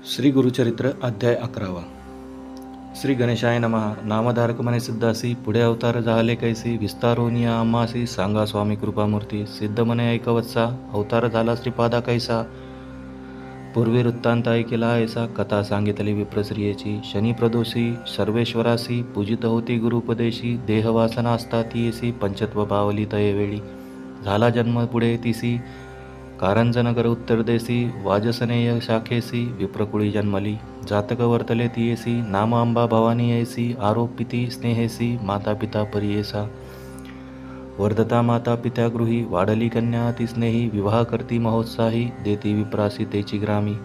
श्री गुरुचरित्र अध्याय 11. श्री गणेशाय नमः. नामधारक म्हणे सिद्धासी, पुढे अवतार झाले कैसी, विस्तारोनिया आम्हासी सांगा स्वामी कृपामूर्ती. सिद्ध म्हणे ऐकवत्सा, अवतार झाला श्रीपादा कैसा. पूर्वी वृत्तांत ऐकेला ऐसा, कथा सांगितली विप्रश्रियेची. शनी प्रदोषी सर्वेश्वरासी, पूजित होती गुरुपदेशी. देहवासना असता तीयसी, पंचत्व पावली तयवेळी. झाला जन्म पुढे तिसी, कारंजनगर उत्तरदेशी. वाजसनेय शाखेसी, विप्रकुळी जन्मली. जातक वर्तले तियेसी, नाम अंबा भवानी ऐसी. आरोपिती स्नेहेसी, माता पिता परियेसा. वर्धता माता पित्या गृही, वाढली कन्या अतिस्नेही. विवाह करती महोत्साही, देती विप्रासी तेची ग्रामी.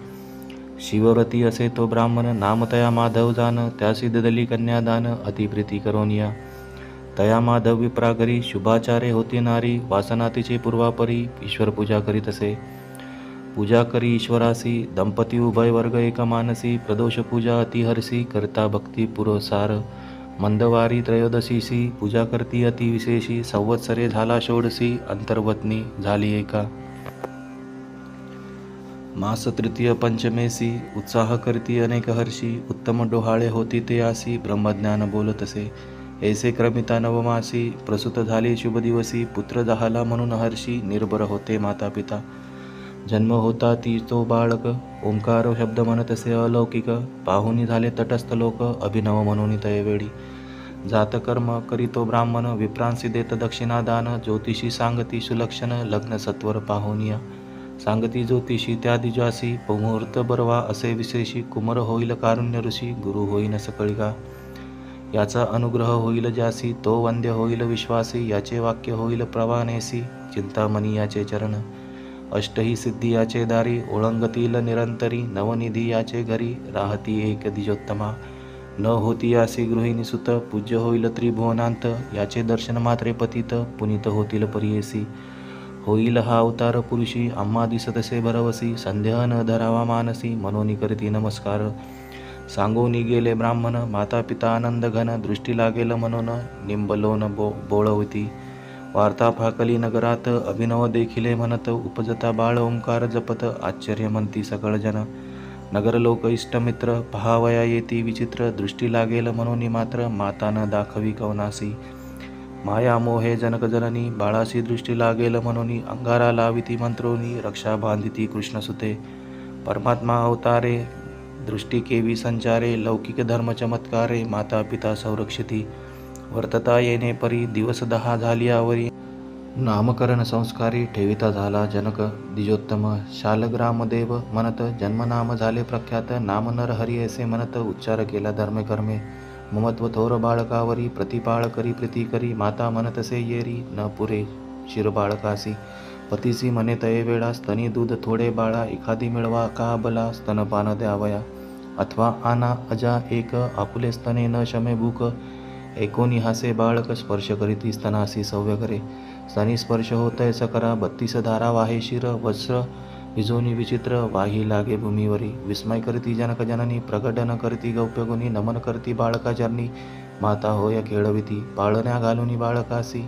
शिवव्रती असे तो ब्राह्मण, नाम तया माधव जान. त्यासी ददली कन्यादान, अतिप्रीती करोनिया. तया माधव विप्रागरी, शुभाचारे होती नारी. वासना तिची पूर्वापरी, ईश्वर पूजा करीत असे. पूजा करी ईश्वरासी, दंपती उभय वर्ग एक मानसी. प्रदोष पूजा अतिहरसी, करता भक्ती पुरसार. मंदवारी त्रयोदशीसी, पूजा करती अतिविशेषी. संवत्सरे झाला षोडशी, अंतर्वत्नी झाली एका. मास तृतीय पंचमेसी, उत्साह करती अनेक हर्षी. उत्तम डोहाळे होती ते आसी, ब्रह्मज्ञान बोलत असे. ऐसे क्रमिता नवमासी, प्रसूत झाले शुभ दिवसी. पुत्र झाला म्हणून हर्षी, निर्भर होते माता पिता. जन्म होता ती तो बाळक, ओंकार शब्द म्हणत असे अलौकिक. पाहुनी झाले तटस्थ लोक, अभिनव म्हणून तयवेळी. जातकर्म करीतो ब्राह्मण, विप्रांसी देत दक्षिणादान. ज्योतिषी सांगती सुलक्षण, लग्न सत्वर पाहुनिया. सांगती ज्योतिषी त्या दिजासी, मुहूर्त बरवा असे विशेषी. कुमर होईल कारुण्य ऋषी, गुरु होईन सकळिका. याचा अनुग्रह होईल ज्यासी, तो वंद्य होईल विश्वासी. याचे वाक्य होईल प्रवानेसी, चिंतामणी याचे चरण. अष्टही सिद्धी याचे दारी, ओळंगतील निरंतरी. नवनिधी याचे घरी, राहती एक द्विजोत्तमा. न होती यासी गृहिणी सुत, पूज्य होईल त्रिभुवनांत. याचे दर्शन मात्रे पतित, पुनीत होतील परियेसी. होईल हा अवतार पुरुषी, आम्हा दिसतसे भरवसी. संदेह न धरावा मानसी, मनोनी करती नमस्कार. सांगोनी गेले ब्राह्मण, माता पिता आनंद घन. दृष्टी लागेल म्हणून, निंबलोन बोळवती. वार्ता फाकली नगरात, अभिनव देखिले म्हणत. उपजता बाळ ओंकार जपत, आश्चर्य म्हणती सकळ जन. नगर लोक इष्टमित्र, पहावया येती विचित्र. दृष्टी लागेल म्हणून मात्र, माता न दाखवी कवनासी. माया मोहे जनक जननी, बाळासी दृष्टी लागेल म्हणून. अंगारा लाविती मंत्रोनी, रक्षा बांधिती कृष्णसुते. परमात्मा अवतारे, दृष्टी केवी संचारे. लौकिक धर्म चमत्कारे, माता पिता संरक्षिती. वर्तता येणे परी, दिवस 10 झाली आवरी. नामकरण संस्कारी, ठेविता झाला जनक द्विजोत्तम. शालग्रामदेव म्हणत, जन्मनाम झाले प्रख्यात. नाम नर हरी असे म्हणत, उच्चार केला धर्मेकर्मे. ममत्व थोर बाळकावरी, प्रतिपाळ करी प्रीती करी. माता म्हणतसे येरी, न पुरे शिर बाळकासी. पतीसी म्हणे तये वेळा, स्तनी दूध थोडे बाळा. एखादी मिळवा का अबला, स्तनपान द्यावया. अथवा आना अजा एक, आपुले स्तने न शमे भूक. एकोणी हासे बाळक, स्पर्श करीती स्तनासी सव्य करे. स्तनी स्पर्श होतय सकरा, 32 धारा वाहे शिर. वस्त्र विजोनी विचित्र, वाही लागे भूमीवरी. विस्मय करती जनक जननी, प्रगटन करती गौप्यगुणी. नमन करती बाळका चरणी, माता होय खेळविती. पाळण्या घालुनी बाळकासी,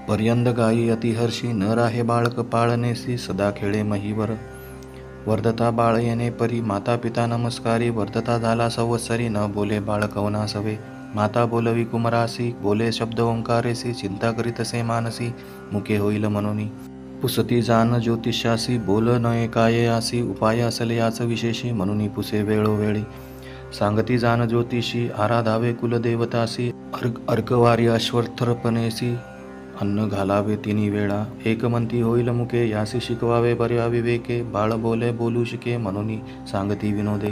पर्यंत गायी अतिहर्षी. न राहे बाळक पाळणेसी, सदा खेळे महीवर. वर्धता बाळ येणे परी, माता पिता नमस्कारी. वर्धता झाला संवत्सरी, न बोले बाळ कवनासवे. माता बोलवी कुमरासी, बोले शब्द ओंकारेसी. चिंता करीतसे मानसी, मुके होईल मनोनी. पुसती जान ज्योतिषासी, बोल नये काय आसी. उपाय असले याच विशेषी, म्हणून पुसे वेळोवेळी. सांगती जान ज्योतिषी, आराधावे कुलदेवतासी. अर्कवारी अश्वत्थर्पणेसी, अन्न घालावे तिन्ही वेळा. एकमंती होईल मुके, यासी शिकवावे बऱ्या विवेके. बाळ बोले बोलू शिके, म्हणून सांगती विनोदे.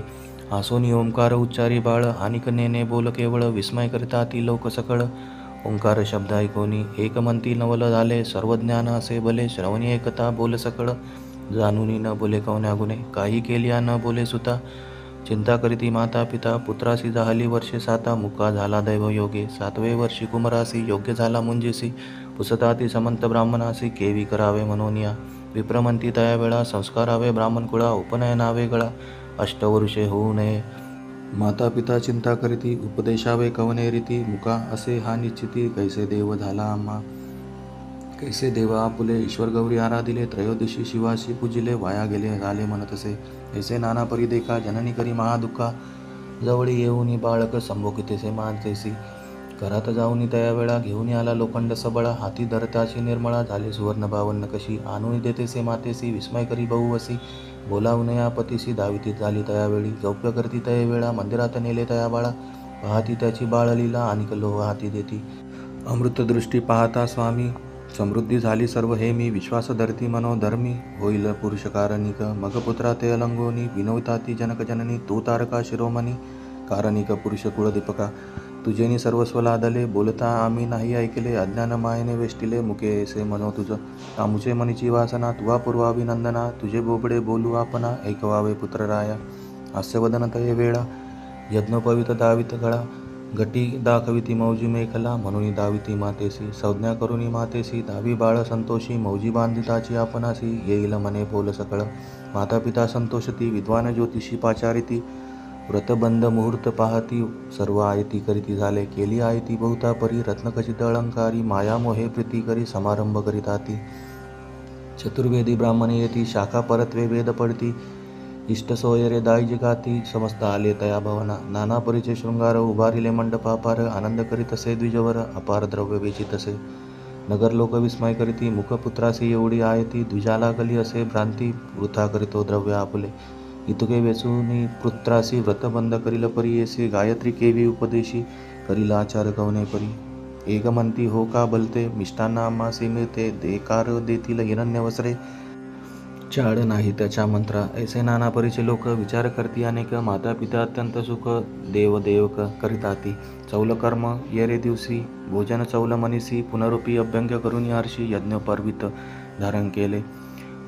आसोनी ओंकार उच्चारी बाळ, आणि कन्येने बोल केवळ. विस्मय करता ती लोक सकळ, ओंकार शब्द ऐकोनी. एकमंती नवल झाले, सर्वज्ञान असे भले. श्रवणी एकता बोल सकळ, जाणूनी न बोले कवन्या गुणे. काही केल्या न बोले सुता, चिंता करीती माता पिता. पुत्रासी झाली वर्षे 7, मुका झाला दैवयोगे. 7वे वर्षी कुमरासी, योग्य झाला मुंजेसी. पुसताती समंत ब्राह्मणासी, केवी करावे मनोनिया. विप्रमंती तया वेळा, संस्कारावे ब्राह्मण कुळा. उपनयनावे गळा, अष्टवर्षे होऊ नये. माता पिता चिंता करीती, उपदेशावे कवने रीती. मुका असे हा निश्चिती, कैसे देव झाला आम्हा. कैसे देवा आपुले ईश्वर गौरी आराधिले त्रयोदशी शिवाशी पूजिले वाया गेले झाले म्हणतसे. ऐसे नाना परी देखा जननी करी महादुःखा जवळी येऊनी बाळक संभोगितेसे मानतेसी. घरात जाऊनी तया वेळा घेऊन आला लोखंड सबळा हाती धरताची निर्मळा झाले सुवर्ण बावन्न कशी आणून देतेसे मातेसी विस्मय करी बहुवसी बोलावून या पतीसी धावितीत झाली तयावेळी गौप्य करती तये वेळा मंदिरात नेले तया बाळा पाहती त्याची बाळलीला आणि लोह हाती देती अमृतदृष्टी पाहता स्वामी समृद्धी झाली सर्व हे मी विश्वास धरती मनोधर्मी होईल पुरुष कारणिक मग पुत्रा ते अलंगोनी विनवताती जनक जननी तू तारका शिरोमणी कारणिक पुरुष कुळदीपका तुझेनी सर्वस्व लादले बोलता आम्ही नाही ऐकले अज्ञान मायेने वेष्टिले मुके ऐसे मनो तुझ आमुचे मनीची वासना तुवा पूर्वाभिनंदना तुझे बोबडे बोलू आपणा ऐकवावे पुत्रराया हास्यवदन तये वेळा यज्ञोपवित दावित गळा घटी दाखविती मौजी मेखला म्हणून दाविती मातेसी संज्ञा करुनी मातेसी दावी बाळ संतोषी मौजी बांधिताची आपणासी येईल मने बोल सकळ माता पिता संतोषती विद्वान ज्योतिषी पाचारिती व्रतबंध मुहूर्त पाहती सर्व आयती करीती झाले केली आयती बहुता परी रत्नखचित अलंकारी माया मोहे प्रीती करी समारंभ करीताती चतुर्वेदी ब्राह्मण येती शाखा परत्वे वेद पडती इष्ट सोयरे दाई गाती समस्त आले तया भवना नाना परीचे शृंगार उभारिले मंडपापार आनंद करीत असे द्विजवर अपार द्रव्य वेचित असे नगर लोक विस्मय करीती मुखपुत्रासी एवढी आयती द्विजाला कली असे भ्रांती वृथा करीतो द्रव्य आपुले इतुके वेचुनी पुत्रासी व्रतबंध करील परी येसी गायत्री केवी उपदेशी करील आचार कवने परी एक म्हणती हो का बलते मिष्टांना आम्हासी मिळते देकार देतील हिरण्य वस्त्रे चाड नाही त्याच्या मंत्रा ऐसे नाना परीचे लोक विचार करती अनेक माता पिता अत्यंत सुख देव देव करिताती चौल कर्म येरे दिवसी भोजन चौल मनीसी पुनरुपी अभ्यंग करून हर्षी यज्ञोपर्वित धारण केले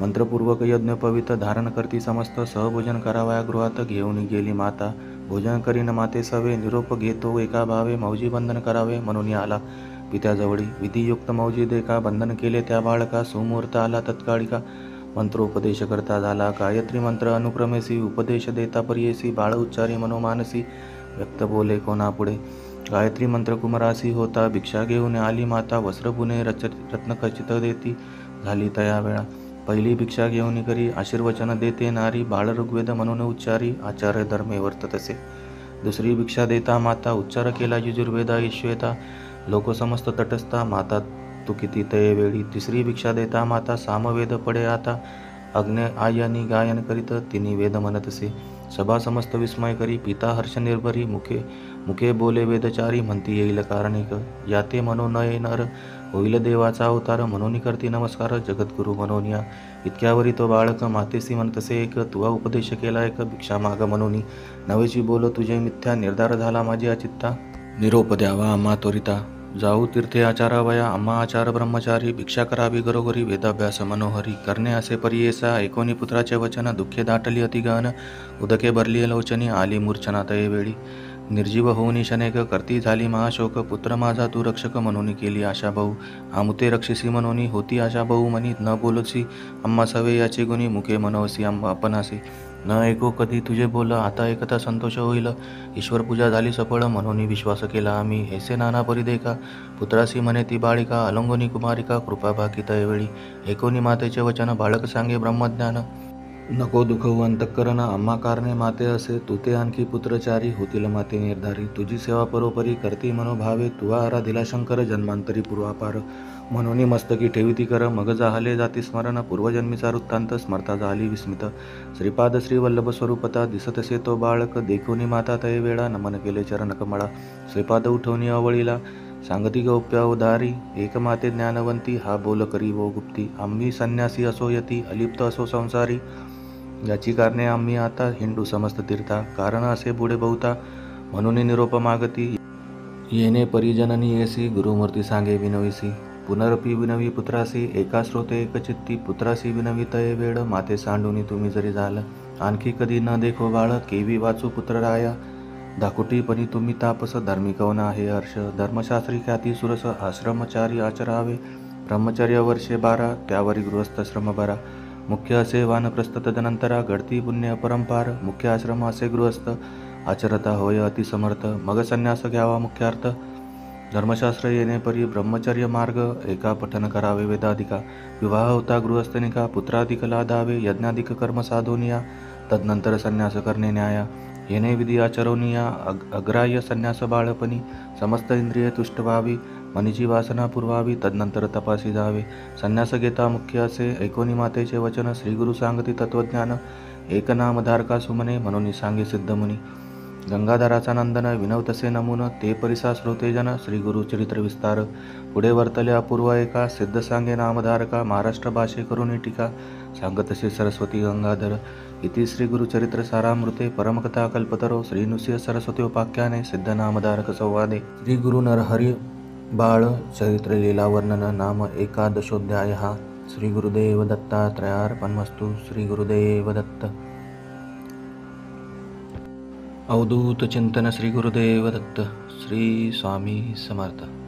मंत्रपूर्वक यज्ञोपवित धारण करती समस्त सहभोजन करावया गृहात घेऊन गेली माता भोजन करीन माते सवे निरोप घेतो एका भावे मौजी बंधन करावे म्हणून आला पित्याजवळी विधियुक्त मौजी देखा बंधन केले त्या बाळका सुमुहूर्त आला तत्काळिका मंत्रोपदेश करता झाला गायत्री मंत्र अनुक्रमेसी उपदेश देता पर्येसी बाळ उच्चारी मनोमानसी व्यक्त बोले कोणापुढे गायत्री मंत्र कुमरासी होता भिक्षा घेऊन आली माता वस्त्रपुणे रत्नखचित देती झाली तया वेळा पहिली भिक्षा घेऊन करी आशीर्वचन देते नारी बाळ ऋग्वेद म्हणून उच्चारी आचार्य धर्मे वर्ततसे दुसरी भिक्षा देता माता उच्चार केला यजुर्वेदा ईश्वेता लोक समस्त तटस्था माता तू किती तये वेळी तिसरी भिक्षा देता माता सामवेद पडे आता अग्ने आयनी गायन करीत तिनी वेद म्हणतसे सभा समस्त विस्मय करी पिता हर्ष निर्भरी मुखे मुखे बोले वेदचारी म्हणती येईल कारणिक याते म्हणो न येणार होईल देवाचा अवतार म्हणून करती नमस्कार जगद्गुरु म्हणून या इतक्यावरी तो बाळक मातेसी म्हणतसे एक तुवा उपदेश केला एक भिक्षा माग म्हणून नवेची बोल तुझे मिथ्या निर्धार झाला माझी अचित्ता निरोप द्यावा आम्हा त्वरिता जाऊ तीर्थे आचारावया आम्हा आचार ब्रह्मचारी भिक्षा करावी घरोघरी वेदाभ्यास मनोहरी करणे असे परियेसा ऐकोनी पुत्राचे वचन दुःखे दाटली अतिगहन उदके भरली लोचनी आली मूर्छना तये वेळी निर्जीव होऊनी शनेक करती झाली महाशोक पुत्र माझा तू रक्षक म्हणून केली आशा भाऊ आमुते रक्षसी म्हणून होती आशा भाऊ मनी न बोलसी आम्हा सवे याचे गुणी मुखे मनवसी आम्हा आपणासी न ऐको कधी तुझे बोल आता ऐकता संतोष होईल ईश्वर पूजा झाली सफळ म्हणून विश्वास केला आम्ही ऐसे नाना परी देखा पुत्रासी म्हणे ती बाळिका अलंगोनी कुमारिका कृपा भाकित वेळी ऐकोनी मातेचे वचन बाळक सांगे ब्रह्मज्ञान नको दुखवू अंतःकरण आम्हा कारणे माते असे तू ते आणखी पुत्रचारी होतील माते निर्धारी तुझी सेवा परोपरी करती मनोभावे तुवा आराधिला शंकर जन्मांतरी पूर्वापार म्हणून मस्तकी ठेविती कर मग जाहले जाती स्मरण पूर्वजन्मीचा वृत्तांत स्मरता झाली विस्मित श्रीपाद श्री वल्लभ स्वरूपता दिसतसे तो बाळक देखोनी माता तये वेळा नमन केले चरण कमळा श्रीपाद उठवणी अवळीला सांगती गौप्या उदारी एक माते ज्ञानवंती हा बोल करी वो गुप्ती आम्ही संन्यासी असो यती अलिप्त असो संसारी याची कारणे आम्ही आता हिंडू समस्त तीर्था कारण असे पुढे बहुता म्हणून निरोप मागती येणे परिजननी येसी गुरुमूर्ती सांगे विनविसी पुनरपी विनवी पुत्रासी एका श्रोते एकचित्ती पुत्रासी विनवी तये वेळ माते सांडूनी तुम्ही जरी झालं आणखी कधी न देखो बाळ केवी वाचू पुत्र राया दाकुटीपणी तुम्ही तापस धार्मिकवना आहे हर्ष धर्मशास्त्री ख्याती सुरस आश्रमचारी आचरावे ब्रह्मचर्य वर्षे 12 त्यावरी गृहस्थश्रम बरा मुख्य असे वानप्रस्थ तदनंतरा घडती पुण्य परंपार मुख्य आश्रम असे गृहस्थ आचरता होय अतिसमर्थ मग संन्यास घ्यावा मुख्यार्थ धर्मशास्त्र येणेपरी ब्रह्मचर्य मार्ग एका पठन करावे वेदाधिका. विवाह होता गृहस्थनिका, पुत्राधिक लादावे यज्ञाधिक कर्म साधोनिया. तदनंतर संन्यास करणे न्याया, येणे विधी आचरवनिया. अग्राह्य संन्यास बाळपणी, समस्त इंद्रिये तुष्ट व्हावी, मनीची वासना पुरवावी, तदनंतर तपासी जावे. संन्यास घेता मुख्य असे, ऐकोनी मातेचे वचन. श्रीगुरु सांगती तत्वज्ञान, एक नामधारका सुमने, म्हणून सांगे सिद्धमुनी. गंगाधराचा नंदन, विनवतसे नमून, ते परिसा श्रोतेजन. श्री गुरु चरित्र विस्तार, पुढे वर्तले अपूर्व एका. सिद्ध सांगे नामधारका, महाराष्ट्र भाषे करून टीका. सांगतसे सरस्वती गंगाधर. इति श्री गुरु चरित्र सारामृते, परमकथा कल्पतरो, श्री नृसिंह सरस्वती उपाख्याने, सिद्ध नामधारक संवादे. श्री गुरु नरहरी बाळ चरित्र लीला वर्णन नाम एकादशोऽध्यायः. श्री गुरुदेव दत्तात्रयार्पणमस्तु. श्री गुरुदेव दत्त. अवधूत चिंतन. श्री गुरुदेव दत्त. श्री स्वामी समर्थ.